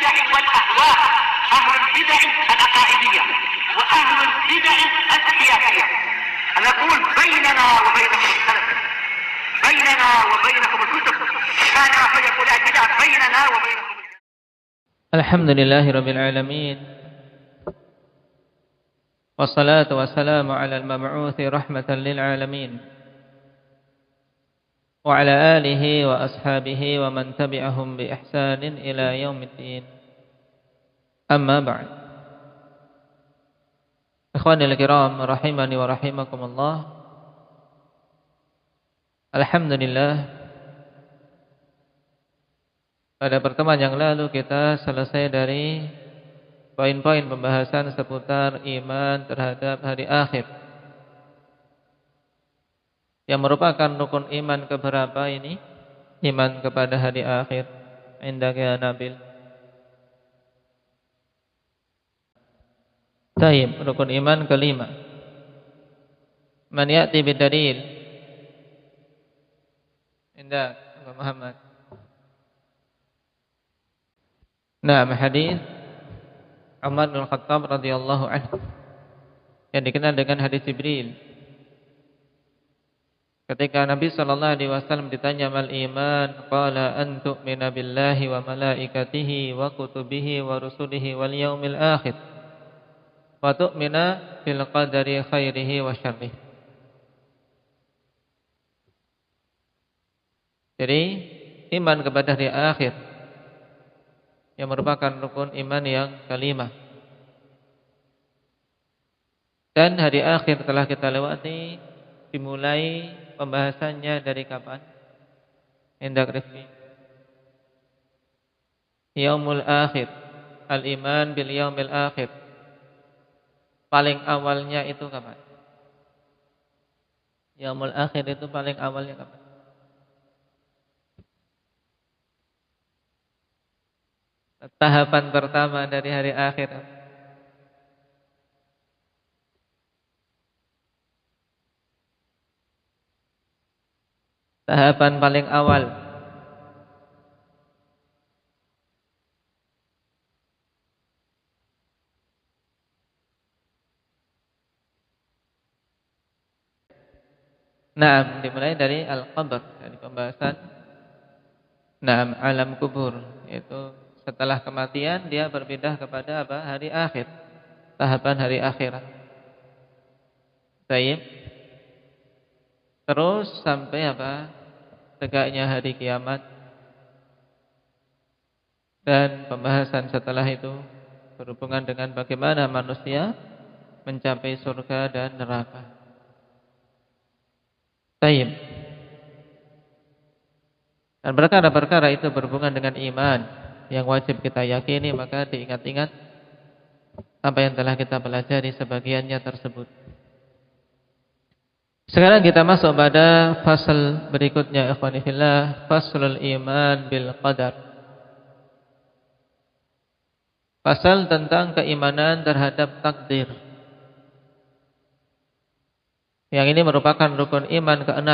البدع والأهواء، أهل البدع العقائدية وأهل البدع السياسية. نقول بيننا وبينكم السلف، بيننا وبينكم الكتب، كان أحد يقول البدع بيننا وبينكم. الحمد لله رب العالمين، والصلاة والسلام على المبعوث رحمة للعالمين، وعلى آله وأصحابه ومن تبعهم بإحسان إلى يوم الدين. أما بعد، ikhwanil kiram rahimani wa rahimakumullah. Alhamdulillah, pada pertemuan yang lalu kita selesai dari poin-poin pembahasan seputar iman terhadap hari akhir, yang merupakan rukun iman keberapa ini? Iman kepada hari akhir. Indaka ya Nabil. Taib, rukun iman kelima. Man ya'ti bidalil. Indak, Abu Muhammad. Naam, hadis Umar bin Khattab radhiyallahu anhu yang dikenal dengan hadis Jibril. Ketika Nabi sallallahu alaihi wasallam ditanya mal iman, qala an tu'mina billahi wa malaikatihi wa kutubihi wa rusulihi wal yaumil akhir wa tu'mina bil qadari khairihi wa syarrihi. Jadi iman kepada hari akhir yang merupakan rukun iman yang kelima. Dan hari akhir telah kita lewati, dimulai pembahasannya dari kapan? Indak Rifki. Yaumul akhir, al-iman bil yaumil akhir. Paling awalnya itu kapan? Yaumul akhir itu paling awalnya kapan? Tahapan pertama dari hari akhir. Tahapan paling awal. Naam, dimulai dari al-qabr, dari pembahasan naam alam kubur, yaitu setelah kematian dia berpindah kepada apa? Hari akhir. Tahapan hari akhirat. Baik. Terus sampai apa? Tegaknya hari kiamat. Dan pembahasan setelah itu berhubungan dengan bagaimana manusia mencapai surga dan neraka. Baik. Dan perkara-perkara itu berhubungan dengan iman yang wajib kita yakini, maka diingat-ingat apa yang telah kita pelajari sebagiannya tersebut. Sekarang kita masuk pada fasal berikutnya, ikhwani fillah, faslul iman bil qadar. Fasal tentang keimanan terhadap takdir. Yang ini merupakan rukun iman ke-6.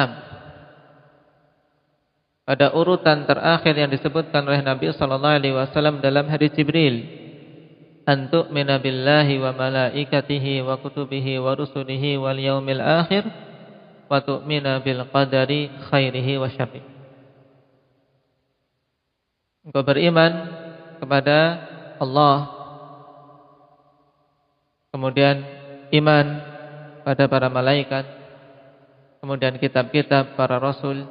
Pada urutan terakhir yang disebutkan oleh Nabi sallallahu alaihi wasallam dalam hadis Jibril, an tu'mina billahi wa malaikatihi wa kutubihi wa rusulihi wal yaumil akhir wa tu'mina bil qadari khairihi wa syarrihi. Engkau beriman kepada Allah, kemudian iman pada para malaikat, kemudian kitab-kitab para rasul,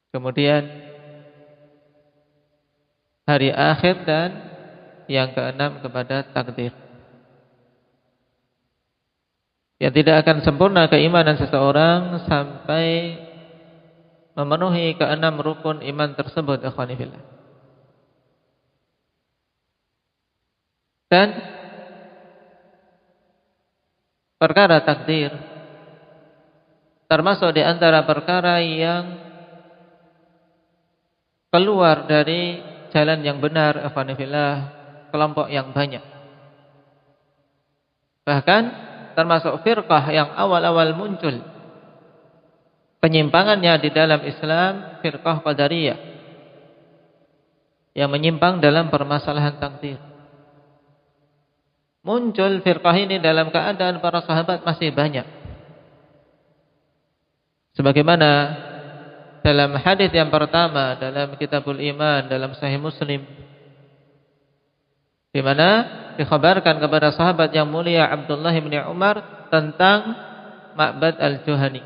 kemudian hari akhir, dan yang keenam kepada takdir. Ya, tidak akan sempurna keimanan seseorang sampai memenuhi keenam rukun iman tersebut, ikhwani fillah. Dan perkara takdir termasuk di antara perkara yang keluar dari jalan yang benar, ikhwan fillah, kelompok yang banyak. Bahkan termasuk firqah yang awal-awal muncul penyimpangannya di dalam Islam, firqah Qadariyah, yang menyimpang dalam permasalahan takdir. Muncul firqah ini dalam keadaan para sahabat masih banyak. Sebagaimana dalam hadis yang pertama dalam Kitabul Iman dalam Sahih Muslim, di mana dikhabarkan kepada sahabat yang mulia Abdullah bin Umar tentang Ma'bad al-Juhani,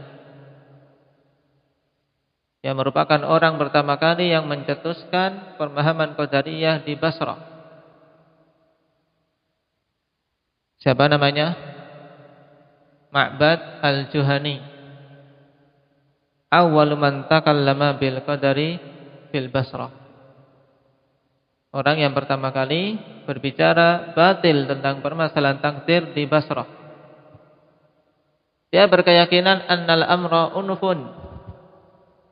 yang merupakan orang pertama kali yang mencetuskan pemahaman Qadariyah di Basrah. Siapa namanya? Ma'bad al-Juhani. Awwalu man takallama bil qadari fil Basrah. Orang yang pertama kali berbicara batil tentang permasalahan takdir di Basrah. Dia berkeyakinan annal amra unufun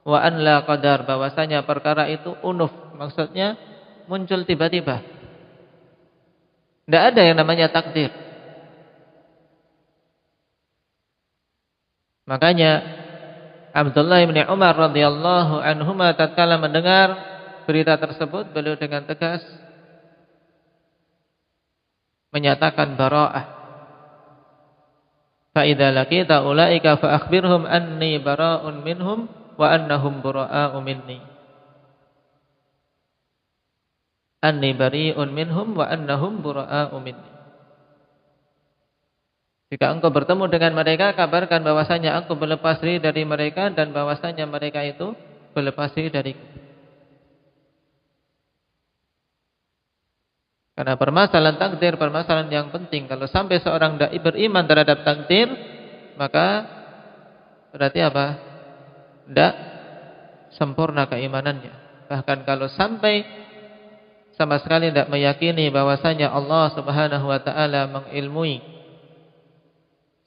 wa an la qadar, bahwasanya perkara itu unuf, maksudnya muncul tiba-tiba. Tidak ada yang namanya takdir. Makanya Abdullah bin Umar radhiyallahu anhuma tatkala mendengar berita tersebut, beliau dengan tegas menyatakan bara'ah. Fa idza laqita ulaika fa akhbirhum anni bara'un minhum wa annahum bura'u minni. Anni bari'un minhum wa annahum bura'u minni. Jika engkau bertemu dengan mereka, kabarkan bahwasanya aku berlepas diri dari mereka dan bahwasanya mereka itu berlepas diri dariku. Karena permasalahan takdir, permasalahan yang penting. Kalau sampai seorang dai beriman terhadap takdir, maka berarti apa? Tidak sempurna keimanannya. Bahkan kalau sampai sama sekali tidak meyakini bahwasanya Allah Subhanahu wa taala mengilmui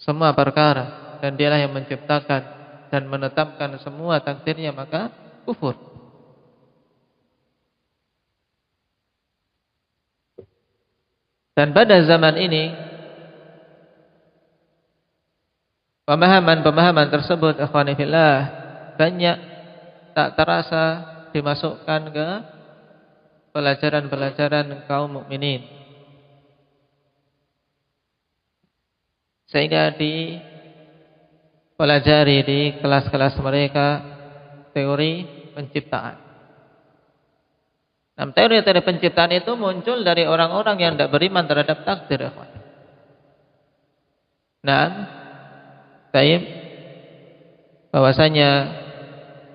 semua perkara dan dialah yang menciptakan dan menetapkan semua takdirnya, maka kufur. Dan pada zaman ini pemahaman-pemahaman tersebut ikhwani fillah banyak tak terasa dimasukkan ke pelajaran-pelajaran kaum mukminin. Sehingga dipelajari di kelas-kelas mereka teori penciptaan. Nah, teori-teori penciptaan itu muncul dari orang-orang yang tidak beriman terhadap takdir. Nah, bahwasanya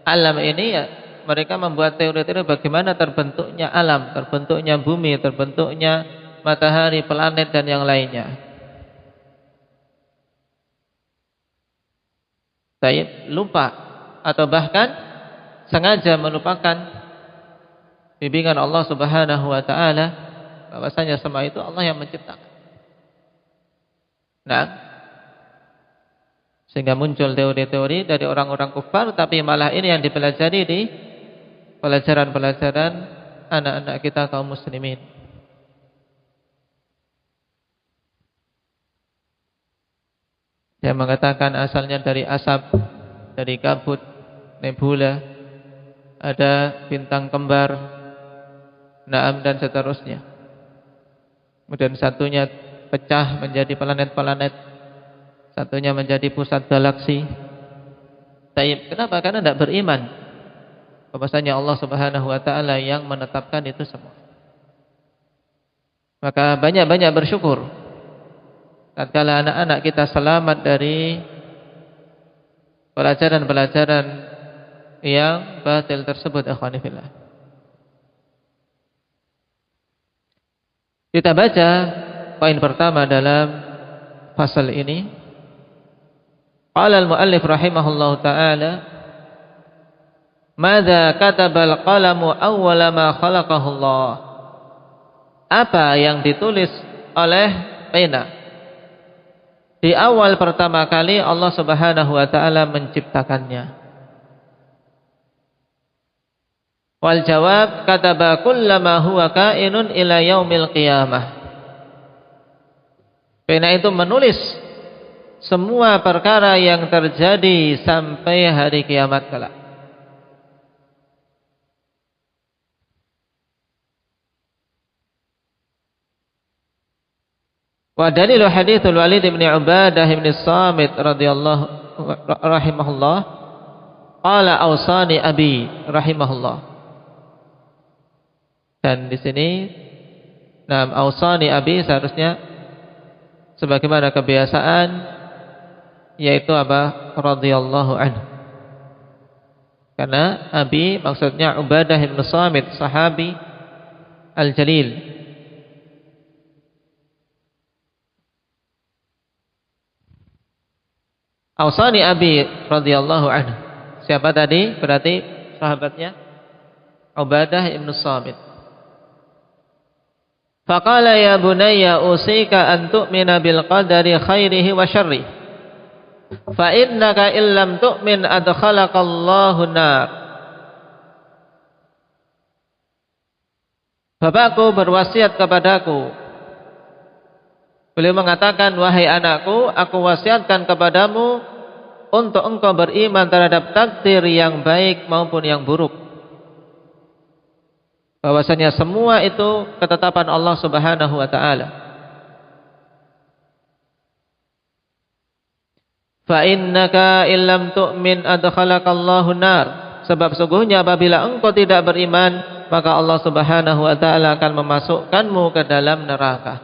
alam ini ya, mereka membuat teori-teori bagaimana terbentuknya alam, terbentuknya bumi, terbentuknya matahari, planet dan yang lainnya. Lupa atau bahkan sengaja melupakan bimbingan Allah Subhanahu wa taala bahwasanya semua itu Allah yang menciptakan. Nah, sehingga muncul teori-teori dari orang-orang kufar, tapi malah ini yang dipelajari di pelajaran-pelajaran anak-anak kita kaum muslimin. Dia mengatakan asalnya dari asap, dari kabut, nebula, ada bintang kembar, naam dan seterusnya. Kemudian satunya pecah menjadi planet-planet, satunya menjadi pusat galaksi. Kenapa? Karena tidak beriman bahwasanya Allah Subhanahu wa taala yang menetapkan itu semua. Maka banyak-banyak bersyukur tatkala anak-anak kita selamat dari pelajaran-pelajaran yang batil tersebut, ikhwani fillah. Kita baca poin pertama dalam fasal ini. Qala al-muallif rahimahullahu taala, "Madza katabal qalamu awwala ma khalaqahu Allah?" Apa yang ditulis oleh pena di awal pertama kali Allah Subhanahu wa taala menciptakannya? Wal jawab, kataba kullama huwa kainun ila yaumil qiyamah. Pena itu menulis semua perkara yang terjadi sampai hari kiamat kelak. Wa dalilu haditsul Walid bin Ubadah bin Samit radhiyallahu rahimahullah qala awsani abi rahimahullah. Dan di sini awsani abi seharusnya sebagaimana kebiasaan, yaitu apa? Radhiyallahu anhu. Karena abi maksudnya Ubadah bin Samit, sahabi al-jalil. Awsani abi radhiyallahu anhu. Siapa tadi? Berarti sahabatnya Ubadah bin Samit. Faqala ya bunayya usika an tu'mina bil qadari khairihi wa syarrihi. Fa innaka illam tu'min adkhalaqallahu nar. Bapakku berwasiat kepadaku. Beliau mengatakan, wahai anakku, aku wasiatkan kepadamu untuk engkau beriman terhadap takdir yang baik maupun yang buruk. Bahwasanya semua itu ketetapan Allah Subhanahu wa taala. Fa innaka illam tu'min adkhalaqallahu nar. Sebab sungguhnya apabila engkau tidak beriman, maka Allah Subhanahu wa taala akan memasukkanmu ke dalam neraka.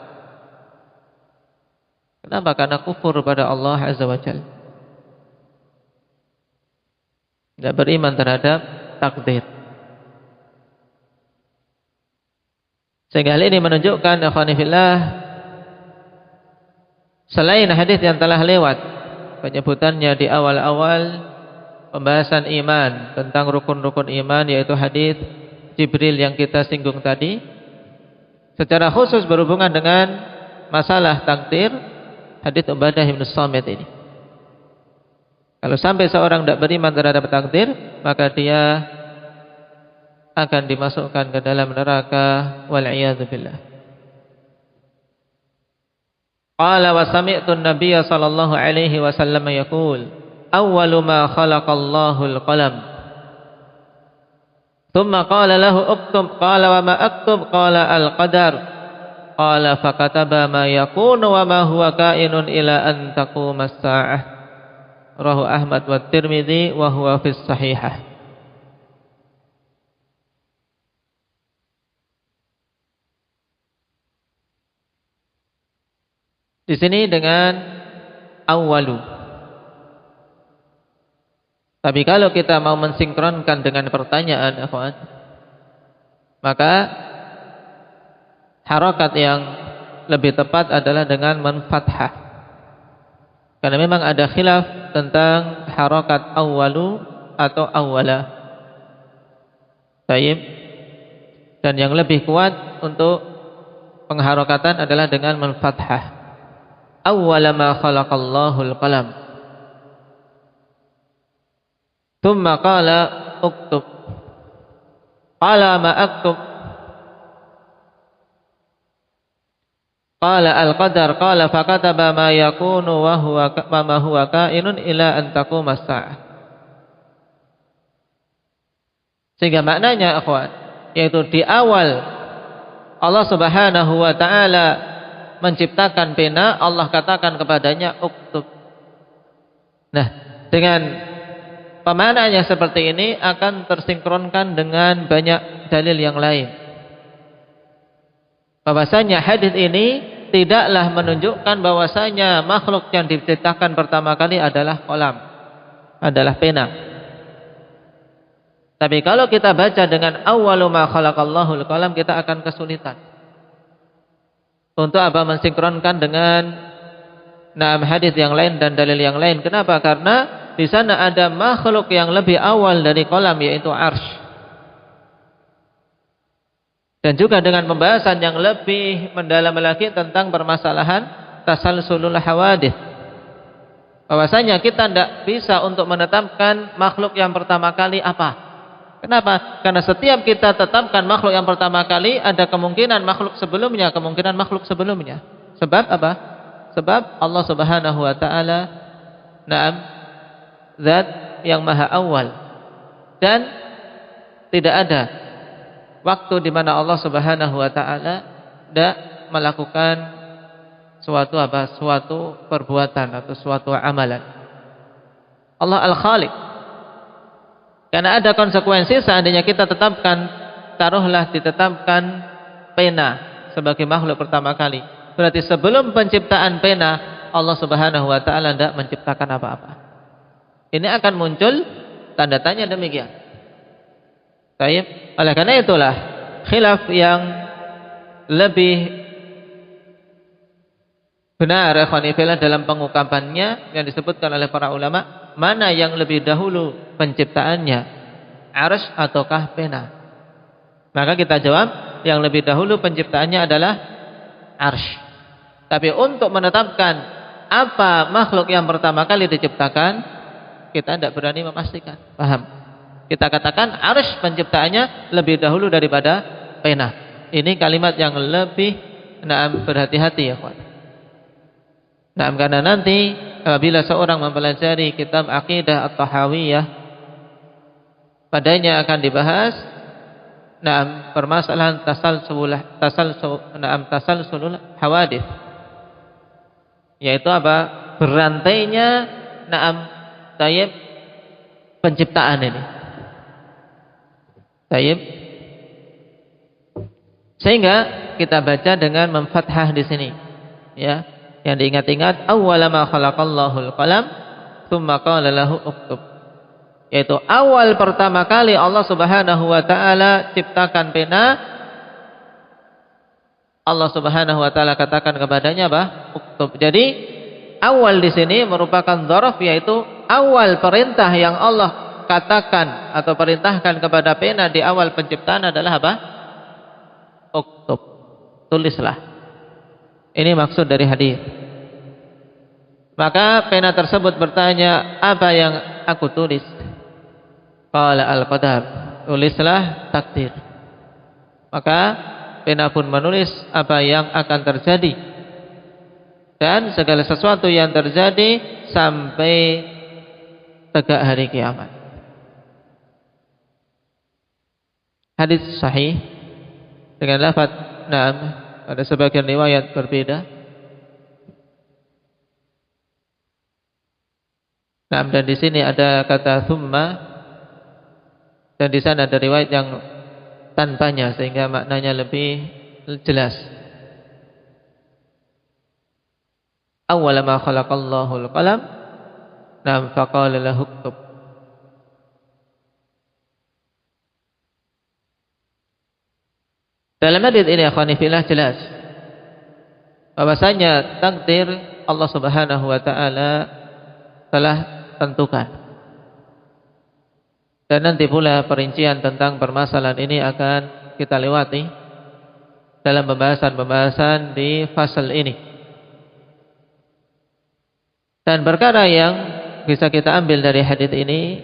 Kenapa? Karena kufur pada Allah Azza wa Jalla. Tidak beriman terhadap takdir. Sehingga hal ini menunjukkan, akhwani fillah, selain hadis yang telah lewat penyebutannya di awal-awal pembahasan iman, tentang rukun-rukun iman, yaitu hadis Jibril yang kita singgung tadi, secara khusus berhubungan dengan masalah takdir, hadis Ubadah bin Samit ini. Kalau sampai seorang tidak beriman terhadap takdir, maka dia akan dimasukkan ke dalam neraka, wal iyadzu billah. Qala wa sami'tu an-nabiy sallallahu alaihi wasallam yaqul, awwalu ma khalaqallahu al-qalam. Thumma qala lahu uktub, qala wa ma aktub, qala al-qadar. Qala fakataba ma yakunu wa ma huwa kainun ila an taquma as-sa'ah. Rawahu Ahmad wa Tirmidzi wa huwa fi sahihah. Di sini dengan awwalu. Tapi kalau kita mau mensinkronkan dengan pertanyaan, akhwan, maka harokat yang lebih tepat adalah dengan menfathah. Karena memang ada khilaf tentang harokat awwalu atau awwala. Baik. Dan yang lebih kuat untuk pengharokatan adalah dengan menfathah. Awwala ma khalaqallahu al-qalam. Thumma qala uktub. Qala ma aktub. Qala al-qadar, qala fakataba ma yakunu wa huwa kainun ila an taquma as-sa'ah. Sehingga maknanya, akhwan, yaitu di awal Allah Subhanahu wa taala menciptakan pena, Allah katakan kepadanya uktub. Nah, dengan pemanaannya seperti ini akan tersinkronkan dengan banyak dalil yang lain. Bahwasanya hadis ini tidaklah menunjukkan bahwasanya makhluk yang diciptakan pertama kali adalah qalam, adalah pena. Tapi kalau kita baca dengan awwalu ma khalaqallahu al-qalam, kita akan kesulitan untuk apa? Mensinkronkan dengan hadis yang lain dan dalil yang lain. Kenapa? Karena di sana ada makhluk yang lebih awal dari qalam, yaitu arsy. Dan juga dengan pembahasan yang lebih mendalam lagi tentang permasalahan tasalsulul hawadits. Bahwasanya kita tidak bisa untuk menetapkan makhluk yang pertama kali apa. Kenapa? Karena setiap kita tetapkan makhluk yang pertama kali, ada kemungkinan makhluk sebelumnya, kemungkinan makhluk sebelumnya. Sebab apa? Sebab Allah Subhanahu wa taala zat yang maha awal. Dan tidak ada waktu di mana Allah Subhanahu wa taala tidak melakukan suatu apa? Suatu perbuatan atau suatu amalan. Allah Al-Khaliq. Karena ada konsekuensi seandainya kita tetapkan, taruhlah ditetapkan pena sebagai makhluk pertama kali. Berarti sebelum penciptaan pena, Allah Subhanahu wa taala tidak menciptakan apa-apa. Ini akan muncul tanda tanya demikian. Baik, oleh karena itulah khilaf yang lebih benar ikhwanifillah dalam pengungkapannya yang disebutkan oleh para ulama, mana yang lebih dahulu penciptaannya, arsy ataukah pena? Maka kita jawab yang lebih dahulu penciptaannya adalah arsy. Tapi untuk menetapkan apa makhluk yang pertama kali diciptakan, kita tidak berani memastikan. Paham? Kita katakan arsy penciptaannya lebih dahulu daripada pena. Ini kalimat yang lebih berhati-hati ya kawan. Nah, karena nanti apabila seorang mempelajari kitab Aqidah At-Tahawiyah, padanya akan dibahas permasalahan tasalsulul hawadits, yaitu apa? Berantainya penciptaan ini. Sehingga kita baca dengan memfathah di sini, ya. Yang diingat-ingat, awwala ma khalaqallahul qalam tsumma qala lahu uktub. Yaitu awal pertama kali Allah Subhanahu wa taala ciptakan pena, Allah Subhanahu wa taala katakan kepadanya apa? Uktub. Jadi awal di sini merupakan dzaraf, yaitu awal perintah yang Allah katakan atau perintahkan kepada pena di awal penciptaan adalah apa? Uktub. Tulislah. Ini maksud dari hadis. Maka pena tersebut bertanya, apa yang aku tulis? Qala al-qadar, tulislah takdir. Maka pena pun menulis apa yang akan terjadi dan segala sesuatu yang terjadi sampai tegak hari kiamat. Hadis sahih dengan lafaz na'am, ada sebagian riwayat berbeda. Nah, dan di sini ada kata thumma, dan di sana ada riwayat yang tanpanya sehingga maknanya lebih jelas. Awwala ma khalaqallahu al-qalam, nam faqala lahu uktub. Dalam hadis ini akhwani fillah jelas bahwasanya takdir Allah Subhanahu wa taala telah tentukan. Dan nanti pula perincian tentang permasalahan ini akan kita lewati dalam pembahasan-pembahasan di fasal ini. Dan perkara yang bisa kita ambil dari hadis ini,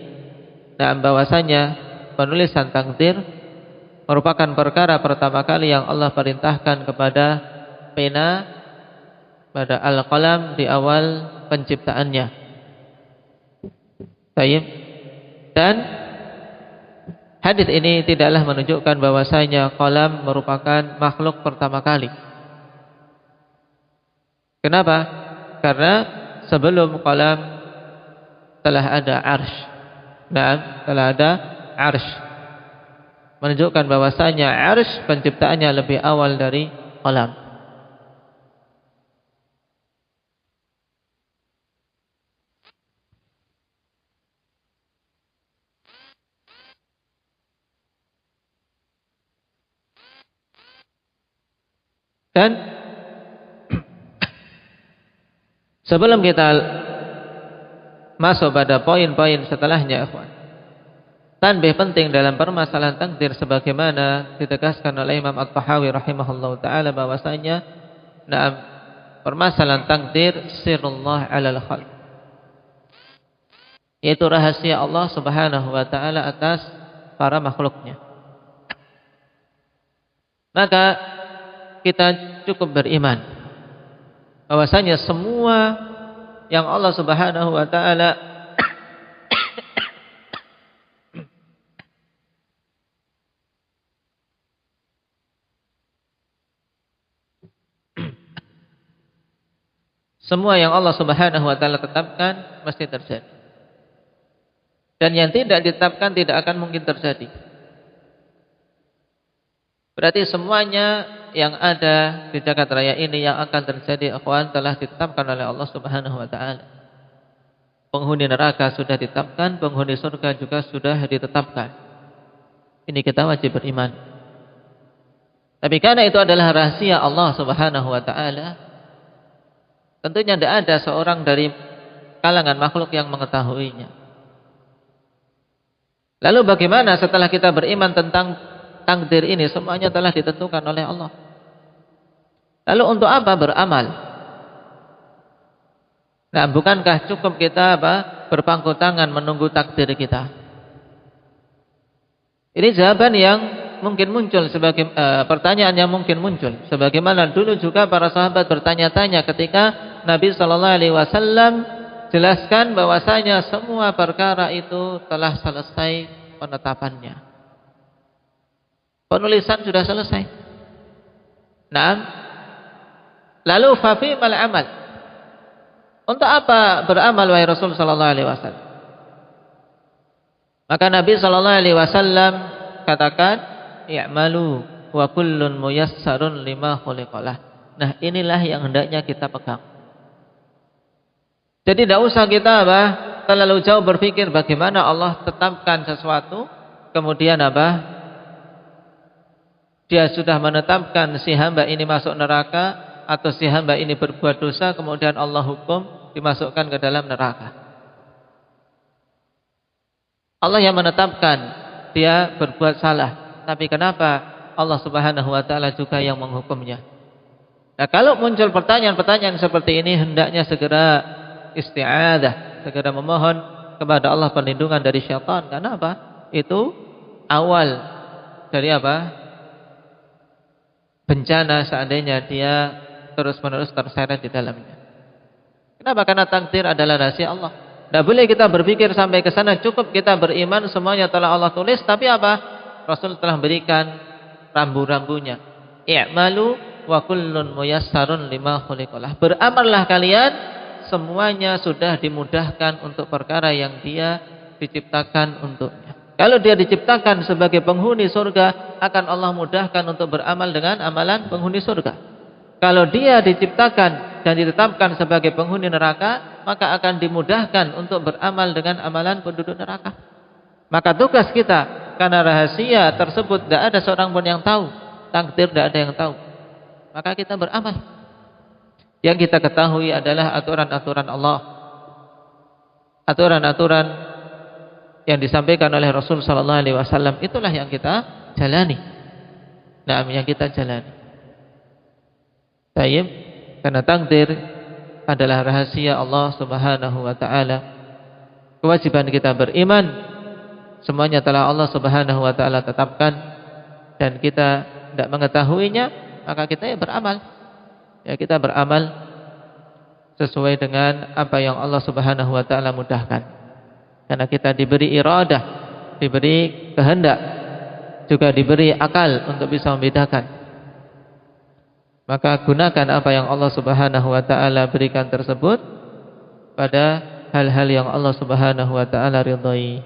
dan bahwasanya penulisan takdir merupakan perkara pertama kali yang Allah perintahkan kepada pena, pada al-qalam di awal penciptaannya. Baik. Dan hadis ini tidaklah menunjukkan bahwasanya qalam merupakan makhluk pertama kali. Kenapa? Karena sebelum qalam telah ada arsy. Nah, telah ada arsy. Menunjukkan bahwasanya arsy penciptaannya lebih awal dari qalam. Dan sebelum kita masuk pada poin-poin setelahnya, ikhwan, tanbih penting dalam permasalahan takdir sebagaimana ditegaskan oleh Imam At-Tahawi rahimahullahu taala bahwasanya permasalahan takdir sirrullah 'alal khalq, yaitu rahasia Allah Subhanahu wa taala atas para makhluknya. Maka kita cukup beriman bahwasanya semua yang Allah Subhanahu wa taala Semua yang Allah Subhanahu wa taala tetapkan mesti terjadi. Dan yang tidak ditetapkan tidak akan mungkin terjadi. Berarti semuanya yang ada di jagat raya ini yang akan terjadi, akhwan, telah ditetapkan oleh Allah Subhanahu wa taala. Penghuni neraka sudah ditetapkan, penghuni surga juga sudah ditetapkan. Ini kita wajib beriman. Tapi karena itu adalah rahasia Allah Subhanahu wa taala, tentunya tidak ada seorang dari kalangan makhluk yang mengetahuinya. Lalu bagaimana setelah kita beriman tentang takdir ini? Semuanya telah ditentukan oleh Allah. Lalu untuk apa beramal? Nah, bukankah cukup kita berpangku tangan menunggu takdir kita? Ini jawaban yang mungkin muncul sebagai pertanyaan yang mungkin muncul. Sebagaimana dulu juga para sahabat bertanya-tanya ketika Nabi sallallahu alaihi wasallam jelaskan bahwasanya semua perkara itu telah selesai penetapannya. Penulisan sudah selesai. Naam. Lalu fa fimal amal? Untuk apa beramal wahai Rasul sallallahu alaihi wasallam? Maka Nabi sallallahu alaihi wasallam katakan, "I'malu wa kullun muyassarun lima khuliqalah." Nah, inilah yang hendaknya kita pegang. Jadi tidak usah kita terlalu jauh berpikir bagaimana Allah tetapkan sesuatu, kemudian Dia sudah menetapkan si hamba ini masuk neraka atau si hamba ini berbuat dosa, kemudian Allah hukum dimasukkan ke dalam neraka. Allah yang menetapkan dia berbuat salah, tapi kenapa Allah Subhanahu wa taala juga yang menghukumnya? Nah, kalau muncul pertanyaan-pertanyaan seperti ini, hendaknya segera isti'adzah, segera memohon kepada Allah perlindungan dari syaitan. Karena apa? Itu awal dari bencana seandainya dia terus-menerus terseret di dalamnya. Kenapa? Karena takdir adalah rahasia Allah. Tidak boleh kita berpikir sampai ke sana. Cukup kita beriman semuanya telah Allah tulis. Tapi Rasul telah berikan rambu-rambunya. I'malu wa kullun muyassarun lima khuliqalah. Beramallah kalian, semuanya sudah dimudahkan untuk perkara yang dia diciptakan untuknya. Kalau dia diciptakan sebagai penghuni surga, akan Allah mudahkan untuk beramal dengan amalan penghuni surga. Kalau dia diciptakan dan ditetapkan sebagai penghuni neraka, maka akan dimudahkan untuk beramal dengan amalan penduduk neraka. Maka tugas kita, karena rahasia tersebut tidak ada seorang pun yang tahu, takdir tidak ada yang tahu, maka kita beramal. Yang kita ketahui adalah aturan-aturan Allah, aturan-aturan yang disampaikan oleh Rasul sallallahu alaihi wasallam, itulah yang kita jalani. Nah, yang kita jalani. Baik, karena takdir adalah rahasia Allah Subhanahu wa taala. Kewajiban kita beriman, semuanya telah Allah Subhanahu wa taala tetapkan, dan kita tidak mengetahuinya, maka kita beramal. Ya, kita beramal sesuai dengan apa yang Allah Subhanahu wa taala mudahkan. Karena kita diberi iradah, diberi kehendak, juga diberi akal untuk bisa membedakan. Maka gunakan apa yang Allah Subhanahu wa taala berikan tersebut pada hal-hal yang Allah Subhanahu wa taala ridhai.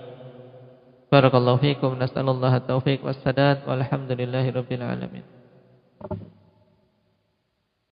Barakallahu fikum, nasallallahu at-taufiq was-sadad, walhamdulillahirabbil alamin.